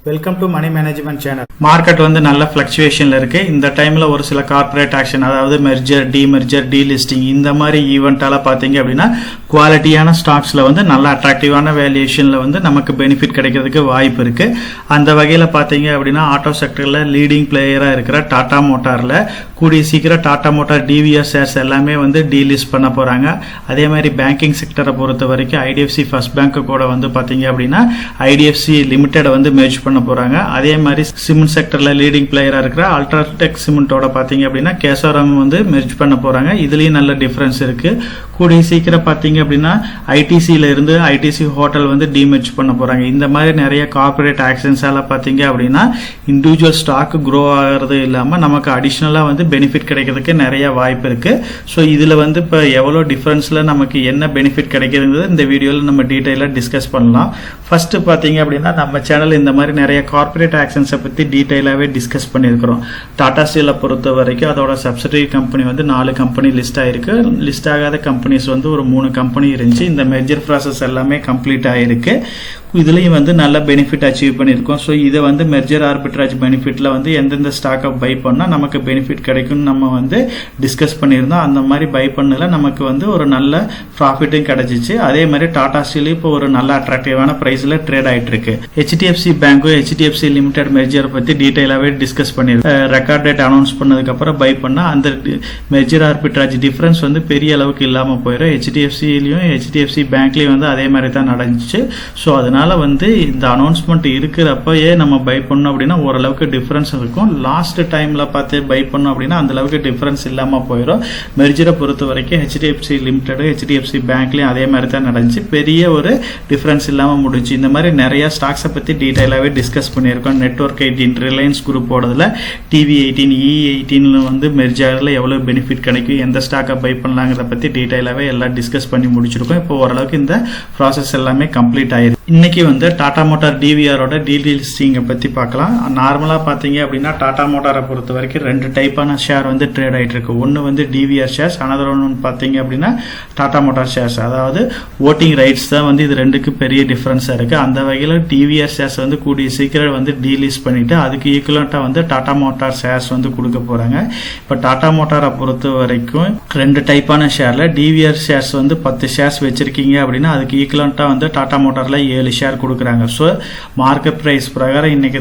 Welcome to money management channel. Market வந்து நல்ல ஃபிளக்சுவேஷன்ல இருக்கு. இந்த டைம்ல ஒரு சில கார்ப்பரேட் ஆக்ஷன், அதாவது மெர்ஜர், டீலிஸ்டிங் இந்த மாதிரி ஈவெண்டால பாத்தீங்க அப்படின்னா குவாலிட்டியான ஸ்டாக்ஸ்ல வந்து நல்ல அட்ராக்டிவான வேல்யூஷன்ல வந்து நமக்கு பெனிஃபிட் கிடைக்கிறதுக்கு வாய்ப்பு இருக்கு. அந்த வகையில பாத்தீங்க அப்படின்னா ஆட்டோ செக்டர்ல லீடிங் பிளேயரா இருக்கிற டாடா மோட்டார்ல கூடிய சீக்கிரம் டாடா மோட்டார் டிவிஎஸ் ஷேர்ஸ் எல்லாமே வந்து டீலிஸ்ட் பண்ண போறாங்க. அதே மாதிரி பேங்கிங் செக்டரை பொறுத்த வரைக்கும் ஐடிஎஃப்சி ஃபர்ஸ்ட் பேங்க் கூட வந்து பாத்தீங்க அப்படின்னா ஐடிஎஃப்சி லிமிடெட் வந்து மெர்ஜ் பண்ண போறாங்க. அதே மாதிரி சிமெண்ட் செக்டர்ல லீடிங் பிளேயரா இருக்கிற அல்ட்ராடெக் சிமெண்டோட பாத்தீங்க அப்படின்னா கேசவரம் வந்து மெர்ஜ் பண்ண போறாங்க. இதுலயும் நல்ல டிஃபரன்ஸ் இருக்கு. கூடிய சீக்கிரம் பாத்தீங்க அப்படின்னா ஐடிசில இருந்து ஐடிசி ஹோட்டல் வந்து டிமெர்ஜ் பண்ண போறாங்க. இந்த மாதிரி நிறைய கார்பரேட் ஆக்ஷன்ஸ் எல்லாம் பாத்தீங்க அப்படின்னா இண்டிவிஜுவல் ஸ்டாக் க்ரோ ஆகிறது இல்லாம நமக்கு அடிஷனலா வந்து பெனிஃபிட் கிடைக்கிறதுக்கு நிறைய வாய்ப்பு இருக்கு. ஸோ இதுல வந்து இப்போ எவ்வளவு டிஃபரன்ஸ்ல நமக்கு என்ன பெனிஃபிட் கிடைக்கிறது இந்த வீடியோல நம்ம டீடைலா டிஸ்கஸ் பண்ணலாம். ஃபர்ஸ்ட் பாத்தீங்க அப்படின்னா நம்ம சேனல் இந்த மாதிரி நிறைய கார்பரேட் ஆக்ஷன்ஸை பத்தி டீடைலாவே டிஸ்கஸ் பண்ணியிருக்கிறோம். டாடா ஸ்டீலை பொறுத்த வரைக்கும் அதோட சப்சிடரி கம்பெனி வந்து 4 கம்பெனி லிஸ்ட் ஆயிருக்கு. லிஸ்ட் ஆகாத கம்பெனிஸ் வந்து ஒரு 3 கம்பெனி இருந்துச்சு. இந்த மெர்ஜர் ப்ராசஸ் எல்லாமே கம்ப்ளீட் ஆயிருக்கு. இதுலயும் வந்து நல்ல பெனிஃபிட் அச்சீவ் பண்ணியிருக்கோம். ஸோ இதை வந்து மெர்ஜர் ஆர்பிட்ராஜ் பெனிஃபிட்ல வந்து எந்தெந்த ஸ்டாக்கை பை பண்ணா நமக்கு பெனிஃபிட் கிடைக்கும்னு நம்ம வந்து டிஸ்கஸ் பண்ணியிருந்தோம். அந்த மாதிரி பை பண்ணல நமக்கு வந்து ஒரு நல்ல ப்ராஃபிட்டும் கிடைச்சிச்சு. அதே மாதிரி டாடா ஸ்டீல் இப்போ ஒரு நல்ல அட்ராக்டிவான பிரைஸ்ல ட்ரேட் ஆயிட்டு இருக்கு. ஹெச்டிஎஃப்சி பேங்க்கும் ஹெச்டிஎஃப்சி லிமிடெட் மெர்ஜர் பத்தி டீடைலாவே டிஸ்கஸ் பண்ணியிருக்கோம். ரெக்கார்ட் டேட் அனௌன்ஸ் பண்ணதுக்கு அப்புறம் பை பண்ணா அந்த மெர்ஜர் ஆர்பிட்ராஜ் டிஃபரன்ஸ் வந்து பெரிய அளவுக்கு இல்லாம போயிடும். ஹெச்டிஎஃப்சிலையும் ஹெச்டிஎஃப்சி பேங்க்லயும் வந்து அதே மாதிரி தான் நடந்துச்சு. ஸோ அதனால வந்து இந்த அனௌன்ஸ்மெண்ட் இருக்கிறப்பயே நம்ம பை பண்ணோம் அப்படின்னா ஓரளவுக்கு டிஃபரன்ஸ் இருக்கும். லாஸ்ட் டைம்ல பார்த்து பை பண்ணோம் அப்படின்னா அந்த அளவுக்கு டிஃபரன்ஸ் இல்லாம போயிடும். மெர்ஜரை பொறுத்த வரைக்கும் ஹெச்டிஎஃப்சி லிமிடெட் ஹெச்டிஎஃப்சி பேங்க்லயும் அதே மாதிரி தான் நடந்துச்சு. பெரிய ஒரு டிஃபரன்ஸ் இல்லாம முடிச்சு. இந்த மாதிரி நிறைய ஸ்டாக்ஸை பத்தி டீடைலாவே டிஸ்கஸ் பண்ணியிருக்கோம். நெட்வொர்க் 18, ரிலையன்ஸ் குரூப் ஓடதுல TV18, E18 வந்து மெர்ஜர்ல எவ்வளவு பெனிஃபிட் கிடைக்கும், எந்த ஸ்டாக்கை பை பண்ணலாங்கிறத பத்தி டீடைலாவே எல்லாம் டிஸ்கஸ் பண்ணி முடிச்சிருக்கோம். இப்போ ஓரளவுக்கு இந்த ப்ராசஸ் எல்லாமே கம்ப்ளீட் ஆயிருக்கு. இன்னைக்கு வந்து டாடா மோட்டார் டிவிஆரோட டீலிஸ்டிங்கை பத்தி பார்க்கலாம். நார்மலா பாத்தீங்க அப்படின்னா டாடா மோட்டாரை பொறுத்த வரைக்கும் 2 டைப்பான ஷேர் வந்து ட்ரேட் ஆயிட்டு இருக்கு. ஒன்னு வந்து டிவிஆர் ஷேர்ஸ், அனதர் ஒன்று பாத்தீங்க அப்படின்னா டாடா மோட்டார் ஷேர்ஸ். அதாவது ஓட்டிங் ரைட்ஸ் தான் வந்து இது ரெண்டுக்கு பெரிய டிஃபரன்ஸா இருக்கு. அந்த வகையில் டிவிஆர் ஷேர்ஸ் வந்து கூடிய சீக்கிரம் வந்து டீலிஸ்ட் பண்ணிட்டு அதுக்கு ஈக்குவலண்டா வந்து டாடா மோட்டார் ஷேர்ஸ் வந்து கொடுக்க போறாங்க. இப்ப டாடா மோட்டாரை பொறுத்த வரைக்கும் 2 டைப்பான ஷேர்ல டிவிஆர் ஷேர்ஸ் வந்து 10 ஷேர்ஸ் வச்சிருக்கீங்க அப்படின்னா அதுக்கு ஈக்குவலண்டா வந்து டாடா மோட்டார்ல 7 ஷேர் கொடுக்குறாங்க. ஸோ மார்க்கெட் பிரைஸ் பிரகாரம் இன்னைக்கு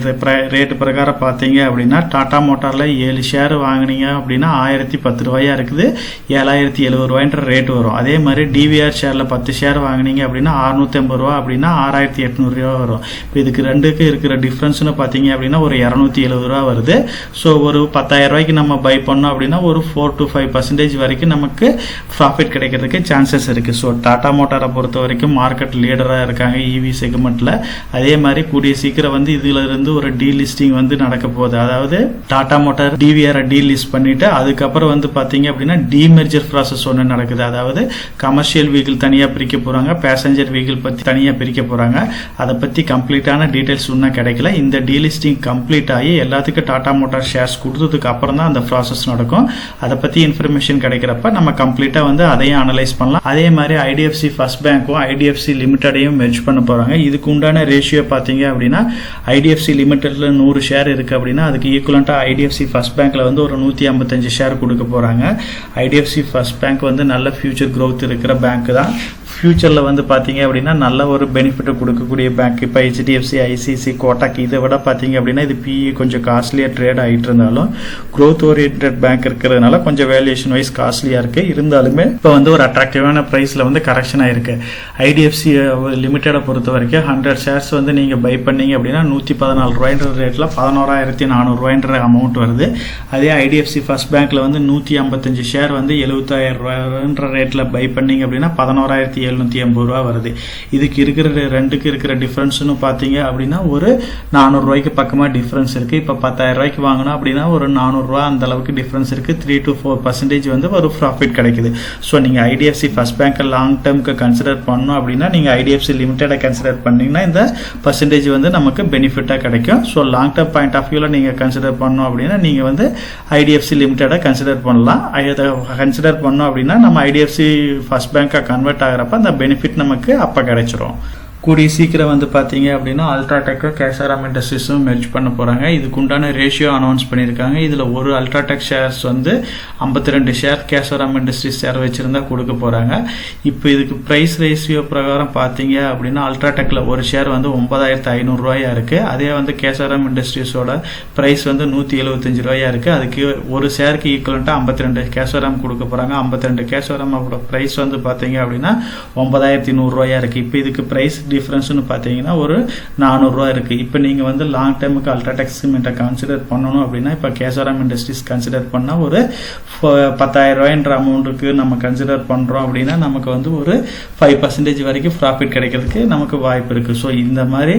ரேட் பிரகாரம் பார்த்தீங்க அப்படின்னா டாடா மோட்டார்ல 7 ஷேர் வாங்கினீங்க அப்படின்னா 1010 ரூபாயா இருக்குது. 7070 ரூபாய்ன்ற ரேட் வரும். அதே மாதிரி டிவிஆர் ஷேர்ல 10 ஷேர் வாங்கினீங்க அப்படின்னா 650 ரூபா அப்படின்னா 6800 ரூபா வரும். இப்போ இதுக்கு ரெண்டுக்கு இருக்கிற டிஃபரன்ஸ்னு பார்த்தீங்க அப்படின்னா ஒரு 270 ரூபா வருது. ஸோ ஒரு 10,000 ரூபாய்க்கு நம்ம பை பண்ணோம் அப்படின்னா ஒரு 4 to 5% வரைக்கும் நமக்கு ப்ராஃபிட் கிடைக்கிறதுக்கு சான்சஸ் இருக்கு. ஸோ டாடா மோட்டாரை பொறுத்த வரைக்கும் மார்க்கெட் லீடரா இருக்காங்க ஈவி செக்மெண்ட்ல. அதே மாதிரி கூடிய சீக்கிரம் வந்து இதுல இருந்து ஒரு டீலிஸ்டிங் வந்து நடக்க போகுது. அதாவது டாடா மோட்டார் டிவிஆர் டீலிஸ்ட் பண்ணிட்டு அதுக்கப்புறம் வந்து பாத்தீங்க அப்படின்னா டிமெர்ஜர் ப்ராசஸ் ஒன்று நடக்குது. அதாவது கமர்ஷியல் வெஹிக்கிள் தனியா பிரிக்க போறாங்க, பேசஞ்சர் வெஹிக்கிள் பத்தி தனியா பிரிக்க போறாங்க. அதை பத்தி கம்ப்ளீட்டான டீடைல்ஸ் இன்னும் கிடைக்கல. இந்த டீலிஸ்டிங் கம்ப்ளீட் ஆகி எல்லாத்துக்கும் டாடா மோட்டார் ஷேர்ஸ் கொடுத்ததுக்கு அப்புறம் தான் அந்த ப்ராசஸ் நடக்கும். அதை பத்தி இன்ஃபர்மேஷன் கிடைக்கிறப்ப நம்ம கம்ப்ளீட்டா வந்து அதையும் அனலைஸ் பண்ணலாம். அதே மாதிரி ஐடிஎஃப்சி ஃபர்ஸ்ட் பேங்க்கும் ஐடிஎஃப்சி லிமிடெடையும் மெர்ஜ் பண்ண போறாங்க. இதுக்கு உண்டான ரேஷியோ பாத்தீங்க அப்படின்னா ஐடிஎஃப்சி லிமிடெட்ல 100 ஷேர் இருக்கு அப்படின்னா அதுக்கு ஈக்குவலண்டா ஐடிஎஃப்சி ஃபர்ஸ்ட் பேங்க்ல வந்து ஒரு 155 ஷேர் கொடுக்க போறாங்க. ஐடிஎஃப்சி ஃபர்ஸ்ட் பேங்க் வந்து நல்ல ஃபியூச்சர் growth இருக்கிற பேங்க் தான். ஃபியூச்சர்ல வந்து பாத்தீங்க அப்படின்னா நல்ல ஒரு பெனிஃபிட் கொடுக்கக்கூடிய பேங்க். இப்போ ஹெச்டிஎஃப்சி, ஐசிசி, கோட்டாக் இதை விட பாத்தீங்க அப்படின்னா இது பிஇ கொஞ்சம் காஸ்ட்லியா ட்ரேட் ஆகிட்டு இருந்தாலும் growth oriented பேங்க் இருக்கிறதுனால கொஞ்சம் வேல்யூஷன் வைஸ் காஸ்ட்லியா இருக்கு. இருந்தாலுமே இப்போ வந்து ஒரு அட்ராக்டிவான பிரைஸ்ல வந்து கரெக்ஷன் ஆயிருக்கு. ஐடிஎஃப்சி லிமிடெடை பொறுத்த வரைக்கும் 100 ஷேர்ஸ் வந்து நீங்க பை பண்ணீங்க அப்படின்னா 114 ரூபாய்ன்ற ரேட்ல 11,400 ரூபாய்ன்ற அமௌண்ட் வருது. அதே ஐடிஎஃப்சி ஃபர்ஸ்ட் பேங்க்ல வந்து 155 ஷேர் வந்து 70,000 ரூபாய்ன்ற ரேட்ல பை பண்ணீங்க அப்படின்னா 11,780 ரூபா வருது. இதுக்கு இருக்கிற ரெண்டுக்கு இருக்கிற டிஃபரன்ஸ்னு பாத்தீங்க அப்படின்னா ஒரு 400 ரூபாய்க்கு பக்கமா டிஃபரன்ஸ் இருக்கு. இப்ப 10,000 ரூபாய்க்கு வாங்கினா அப்படின்னா ஒரு 400 ரூபா அந்த அளவுக்கு டிஃபரன்ஸ் இருக்கு. 3 to 4% வந்து ஒரு ப்ராஃபிட் கிடைக்குது. ஸோ நீங்க ஐடிஎஃப்சி ஃபர்ஸ்ட் பேங்க் லாங் டேர்ம்க்கு கன்சிடர் பண்ணணும் அப்படின்னா நீங்க ஐடிஎஃப்சி லிமிடெட் கன்சிடர் பண்ணீங்கன்னா இந்த பர்சன்டேஜ் வந்து நமக்கு பெனிஃபிட்டா கிடைக்கும். So long term point of வியூல நீங்க கன்சிடர் பண்ணணும் அப்படின்னா நீங்க வந்து ஐடிஎஃப்சி லிமிடெட கன்சிடர் பண்ணலாம். கன்சிடர் பண்ணோம் அப்படின்னா நம்ம ஐடிஎஃப்சி ஃபர்ஸ்ட் பேங்கா கன்வெர்ட் ஆகிறப்ப அந்த பெனிஃபிட் நமக்கு அப்ப கிடைச்சிரும். கூடிய சீக்கிரம் வந்து பார்த்தீங்க அப்படின்னா அல்ட்ராடெக்கும் கேசாராம் இண்டஸ்ட்ரீஸும் மெர்ஜ் பண்ண போகிறாங்க. இதுக்கு உண்டான ரேஷியோ அனௌன்ஸ் பண்ணியிருக்காங்க. இதில் ஒரு அல்ட்ராடெக் ஷேர்ஸ் வந்து 52 ஷேர் கேசாராம் இண்டஸ்ட்ரீஸ் ஷேர் வச்சுருந்தா கொடுக்க போகிறாங்க. இப்போ இதுக்கு ப்ரைஸ் ரேஷியோ பிரகாரம் பார்த்தீங்க அப்படின்னா அல்ட்ராடெக்கில் ஒரு ஷேர் வந்து 9500 ரூபாயா இருக்குது. அதே வந்து கேசாராம் இண்டஸ்ட்ரீஸோட ப்ரைஸ் வந்து 175 ரூபாயா இருக்குது. அதுக்கு ஒரு ஷேருக்கு ஈக்குவலண்ட்டாக 52 கேசாராம் கொடுக்க போகிறாங்க. 52 கேசாராமோட ப்ரைஸ் வந்து பார்த்தீங்க அப்படின்னா 9100 ரூபாயா இருக்குது. இப்போ இதுக்கு ப்ரைஸ் டிஃபரன்ஸ்னு பார்த்தீங்கன்னா ஒரு 400 ரூபா இருக்குது. இப்போ நீங்கள் வந்து லாங் டைமுக்கு அல்ட்ராடெக் சிமெண்ட்டை கன்சிடர் பண்ணணும் அப்படின்னா இப்போ கேசாராம் இண்டஸ்ட்ரீஸ் கன்சிடர் பண்ணால் ஒரு 10,000 ரூபாய்ன்ற அமௌண்ட்டுக்கு நம்ம கன்சிடர் பண்ணுறோம் அப்படின்னா நமக்கு வந்து ஒரு 5% வரைக்கும் ப்ராஃபிட் கிடைக்கிறதுக்கு நமக்கு வாய்ப்பு இருக்குது. ஸோ இந்த மாதிரி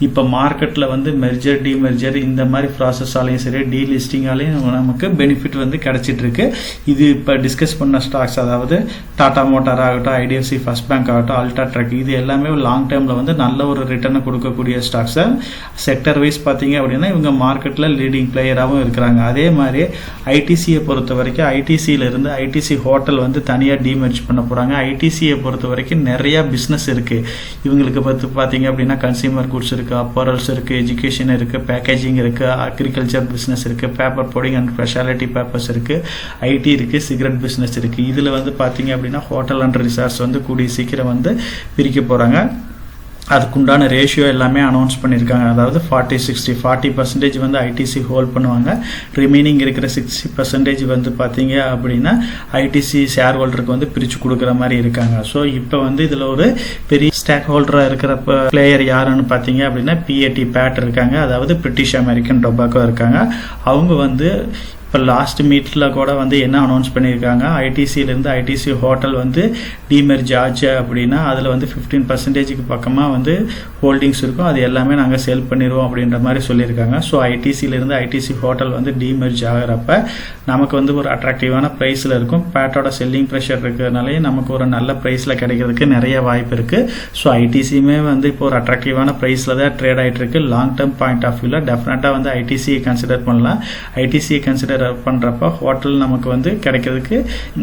இப்போ மார்க்கெட்டில் வந்து மெர்ஜர் டிமெர்ஜர் இந்த மாதிரி ப்ராசஸாலையும் சரி டீலிஸ்டிங்காலையும் நமக்கு பெனிஃபிட் வந்து கிடைச்சிட்டு இருக்கு. இது இப்போ டிஸ்கஸ் பண்ண ஸ்டாக்ஸ் அதாவது டாடா மோட்டார் ஆகட்டும், ஐடிஎஃப்சி ஃபர்ஸ்ட் பேங்க் ஆகட்டும், அல்ட்ராடெக் இது எல்லாமே லாங் டைமில் வந்து நல்ல ஒரு ரிட்டர்னை கொடுக்கக்கூடிய ஸ்டாக்ஸை செக்டர் வைஸ் பார்த்தீங்க அப்படின்னா இவங்க மார்க்கெட்டில் லீடிங் பிளேயராகவும் இருக்கிறாங்க. அதே மாதிரி ஐடிசியை பொறுத்த வரைக்கும் ஐடிசியிலிருந்து ஐடிசி ஹோட்டல் வந்து தனியாக டிமெர்ஜ் பண்ண போகிறாங்க. ஐடிசியை பொறுத்த வரைக்கும் நிறையா பிஸ்னஸ் இருக்குது இவங்களுக்கு. பார்த்தீங்க அப்படின்னா கன்சியூமர் குட்ஸ் இருக்குது, அப்பரல்ஸ் இருக்குது, எஜுகேஷன் இருக்குது, பேக்கேஜிங் இருக்குது, அக்ரிகல்ச்சர் பிஸ்னஸ் இருக்குது, paper boarding and speciality papers இருக்குது, ஐடி இருக்குது, சிகரெட் பிஸ்னஸ் இருக்குது. இதில் வந்து பார்த்தீங்க அப்படின்னா ஹோட்டல் அண்ட் ரிசார்ட்ஸ் வந்து கூடிய சீக்கிரம் வந்து பிரிக்க போகிறாங்க. அதுக்குண்டான ரேஷியோ எல்லாமே அனௌன்ஸ் பண்ணியிருக்காங்க. அதாவது 40% வந்து ஐடிசி ஹோல்ட் பண்ணுவாங்க. ரிமைனிங் இருக்கிற 60% வந்து பார்த்தீங்க அப்படின்னா ஐடிசி ஷேர் ஹோல்டருக்கு வந்து பிரித்து கொடுக்குற மாதிரி இருக்காங்க. ஸோ இப்போ வந்து இதில் ஒரு பெரிய ஸ்டாக் ஹோல்டராக இருக்கிற பிளேயர் யாருன்னு பார்த்தீங்க அப்படின்னா பேட் இருக்காங்க. அதாவது பிரிட்டிஷ் அமெரிக்கன் டொபாக்கோ இருக்காங்க. அவங்க வந்து இப்போ லாஸ்ட் மீட்டில் கூட வந்து என்ன அனௌன்ஸ் பண்ணியிருக்காங்க, ஐடிசியிலேருந்து ஐடிசி ஹோட்டல் வந்து டிமெர்ஜ் ஆச்சு அப்படின்னா அதில் வந்து 15% பக்கமாக வந்து ஹோல்டிங்ஸ் இருக்கும். அது எல்லாமே நாங்கள் செல் பண்ணிடுவோம் அப்படின்ற மாதிரி சொல்லியிருக்காங்க. ஸோ ஐடிசியிலேருந்து ஐடிசி ஹோட்டல் வந்து டிமெர்ஜ் ஆகிறப்ப நமக்கு வந்து ஒரு அட்ராக்டிவான ப்ரைஸில் இருக்கும். பேட்டோட செல்லிங் ப்ரெஷர் இருக்கிறதுனாலே நமக்கு ஒரு நல்ல ப்ரைஸில் கிடைக்கிறதுக்கு நிறைய வாய்ப்பு இருக்குது. ஸோ ஐடிசியுமே வந்து இப்போ ஒரு அட்ராக்டிவான ப்ரைஸில் தான் ட்ரேட் ஆகிட்டு இருக்கு. லாங் டேர்ம் பாயிண்ட் ஆஃப் வியூவில் டெஃபினட்டாக வந்து ஐடிசியை கன்சிடர் பண்ணலாம். ஐடிசியை கன்சிடர் பண்றப்ப ஹோட்டல் நமக்கு வந்து கிடைக்கிறதுக்கு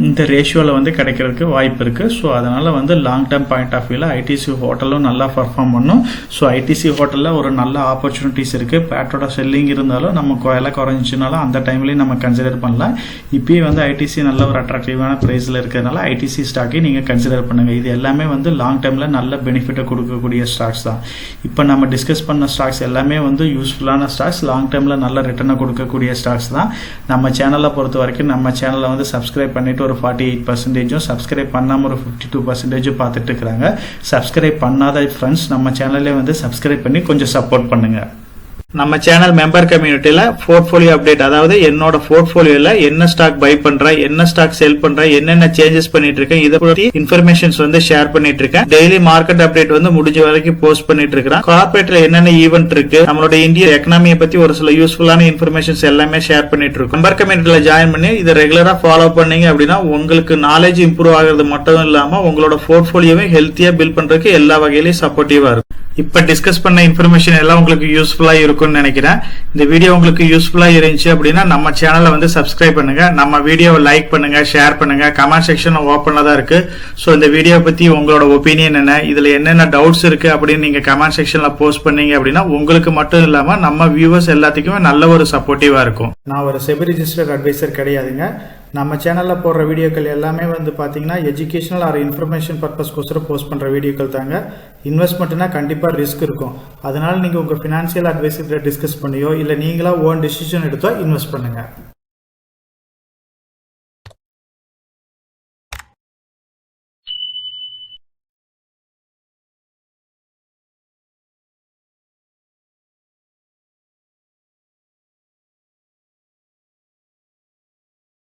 இந்த ரேஷியோல வந்து கிடைக்கிறதுக்கு வாய்ப்பு இருக்கு. ஸோ அதனால வந்து லாங் டேர்ம் பாயிண்ட் ஆஃப் வியூல ஐடிசி ஹோட்டலும் நல்லா பர்ஃபார்ம் பண்ணும். ஸோ ஐடிசி ஹோட்டல்ல ஒரு நல்ல ஆப்பர்ச்சுனிட்டிஸ் இருக்கு. பேட்டோட செல்லிங் இருந்தாலும் நம்ம விலை குறைஞ்சினாலும் அந்த டைம்லயும் நம்ம கன்சிடர் பண்ணலாம். இப்பயும் வந்து ஐடிசி நல்ல ஒரு அட்ராக்டிவான பிரைஸ்ல இருக்கிறதுனால ஐடிசி ஸ்டாக்கை நீங்க கன்சிடர் பண்ணுங்க. இது எல்லாமே வந்து லாங் டைம்ல நல்ல பெனிஃபிட்டை கொடுக்கக்கூடிய ஸ்டாக்ஸ் தான். இப்போ நம்ம டிஸ்கஸ் பண்ண ஸ்டாக்ஸ் எல்லாமே வந்து யூஸ்ஃபுல்லான ஸ்டாக்ஸ், லாங் டைம்ல நல்ல ரிட்டர்னை கொடுக்கக்கூடிய ஸ்டாக்ஸ் தான். நம்ம சேனலை பொறுத்த வரைக்கும் நம்ம சேனலை வந்து சப்ஸ்கிரைப் பண்ணிட்டு ஒரு 48%, சப்ஸ்கிரைப் பண்ணாமல் ஒரு 52% பார்த்துட்டு இருக்கிறாங்க. சப்ஸ்கிரைப் பண்ணாத ஃப்ரெண்ட்ஸ் நம்ம சேனலே வந்து சப்ஸ்கிரைப் பண்ணி கொஞ்சம் சப்போர்ட் பண்ணுங்க. நம்ம சேனல் மெம்பர் கம்யூனிட்டியில போர்ட்ஃபோலியோ அப்டேட், அதாவது என்னோட போர்ட்ஃபோலியோல என்ன ஸ்டாக் பை பண்றேன், என்ன ஸ்டாக் செல் பண்றேன், என்னென்ன சேஞ்சஸ் பண்ணிட்டு இருக்கேன், இதை பத்தி இன்ஃபர்மேஷன்ஸ் வந்து ஷேர் பண்ணிட்டு இருக்கேன். டெய்லி மார்க்கெட் அப்டேட் வந்து முடிஞ்ச வரைக்கும் போஸ்ட் பண்ணிட்டு இருக்கேன். கார்பரேட்ல என்னென்ன ஈவென்ட் இருக்கு, நம்மளோட இந்திய எக்கனாமியை பத்தி ஒரு சில யூஸ்ஃபுல்லான இன்ஃபர்மேஷன்ஸ் எல்லாமே ஷேர் பண்ணிட்டு இருக்கோம். மெம்பர் கம்யூனிட்டியில ஜாயின் பண்ணி இதை ரெகுலரா ஃபாலோ பண்ணீங்க அப்படின்னா உங்களுக்கு நாலேஜ் இம்ப்ரூவ் ஆகிறது மட்டும் இல்லாம உங்களோட போர்ட்ஃபோலியோவை ஹெல்த்தியா பில்ட் பண்றதுக்கு எல்லா வகையிலையும் சப்போர்ட்டிவா இருக்கும். இப்ப டிஸ்கஸ் பண்ண இன்ஃபர்மேஷன் எல்லாம் உங்களுக்கு யூஸ்ஃபுல்லா இருக்கும்னு நினைக்கிறேன். இந்த வீடியோ உங்களுக்கு யூஸ்ஃபுல்லா இருந்துச்சு அப்படின்னா நம்ம சேனலை வந்து சப்ஸ்கிரைப் பண்ணுங்க, நம்ம வீடியோவை லைக் பண்ணுங்க, ஷேர் பண்ணுங்க. கமெண்ட் செக்ஷன் ஓப்பன்ல தான் இருக்கு. ஸோ இந்த வீடியோ பத்தி உங்களோட ஒப்பீனியன் என்ன, இதுல என்னென்ன டவுட்ஸ் இருக்கு அப்படின்னு நீங்க கமெண்ட் செக்ஷன்ல போஸ்ட் பண்ணீங்க அப்படின்னா உங்களுக்கு மட்டும் இல்லாம நம்ம வியூவர்ஸ் எல்லாத்துக்குமே நல்ல ஒரு சப்போர்ட்டிவா இருக்கும். நான் ஒரு செபி ரிஜிஸ்டர்ட் அட்வைசர் கிடையாதுங்க. நம்ம சேனலில் போடுற வீடியோக்கள் எல்லாமே வந்து பார்த்தீங்கன்னா எஜுகேஷனல் ஆர் இன்ஃபர்மேஷன் பர்பஸ்க்கோசரம் போஸ்ட் பண்ணுற வீடியோக்கள் தாங்க. இன்வெஸ்ட்மெண்ட்னா கண்டிப்பாக ரிஸ்க் இருக்கும். அதனால் நீங்கள் உங்கள் ஃபினான்ஷியல் அட்வைசர்கிட்ட டிஸ்கஸ் பண்ணியோ இல்லை நீங்களா ஓன் டிசிஷன் எடுத்தோ இன்வெஸ்ட் பண்ணுங்கள்.